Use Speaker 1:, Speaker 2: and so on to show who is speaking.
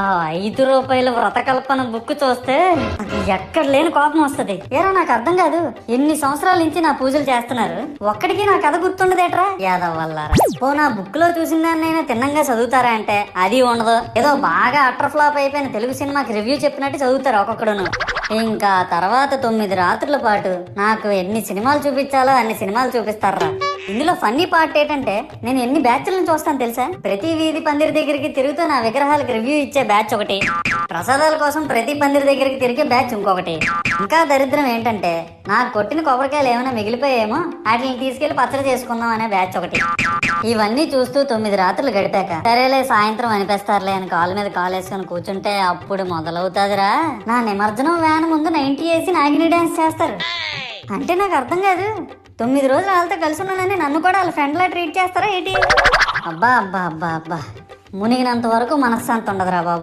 Speaker 1: ఆ ₹5 వ్రతకల్పన బుక్ చూస్తే ఎక్కడ లేని కోపం వస్తది. ఏరా నాకు అర్థం కాదు, ఎన్ని సంవత్సరాల నుంచి నా పూజలు చేస్తున్నారు, ఒక్కడికి నా కథ గుర్తుండదేట్రా యాదవ్ వల్లారా. ఓ నా బుక్ లో చూసిన దాన్నైనా తిన్నంగా చదువుతారా అంటే అది ఉండదు. ఏదో బాగా అటర్ ఫ్లాప్ అయిపోయిన తెలుగు సినిమాకి రివ్యూ చెప్పినట్టు చదువుతారు ఒక్కొక్కడును. ఇంకా తర్వాత 9 రాత్రుల పాటు నాకు ఎన్ని సినిమాలు చూపించాలో అన్ని సినిమాలు చూపిస్తారా. ఇందులో ఫన్నీ పార్ట్ ఏంటంటే నేను ఎన్ని బ్యాచ్లను చూస్తాను తెలుసా. ప్రతి వీధి పందిరి దగ్గరికి తిరుగుతూ నా విగ్రహాలకు రివ్యూ ఇచ్చే బ్యాచ్ ఒకటి, ప్రసాదాల కోసం ప్రతి పందిరి దగ్గరికి తిరిగే బ్యాచ్ ఇంకొకటి, ఇంకా దరిద్రం ఏంటంటే నాకు కొట్టిన కొబ్బరికాయలు ఏమైనా మిగిలిపోయేమో వాటిని తీసుకెళ్లి పచ్చడి చేసుకుందాం అనే బ్యాచ్ ఒకటి. ఇవన్నీ చూస్తూ 9 రాత్రులు గడిపాక సరేలే సాయంత్రం అనిపిస్తారులే అని కాలు మీద కాలు వేసుకొని కూర్చుంటే అప్పుడు మొదలవుతాదిరా నా నిమజ్జనం వ్యాన్ ముందు 90 వేసి నాగిని డాన్స్ చేస్తారు. అంటే నాకు అర్థం కాదు, 9 రోజులు వాళ్ళతో కలిసి ఉన్నానని నన్ను కూడా వాళ్ళ ఫ్రెండ్ లా ట్రీట్ చేస్తారా ఏంటి? అబ్బా అబ్బా అబ్బా అబ్బా, మునిగినంత వరకు మనశ్శాంతి ఉండదురా బాబు.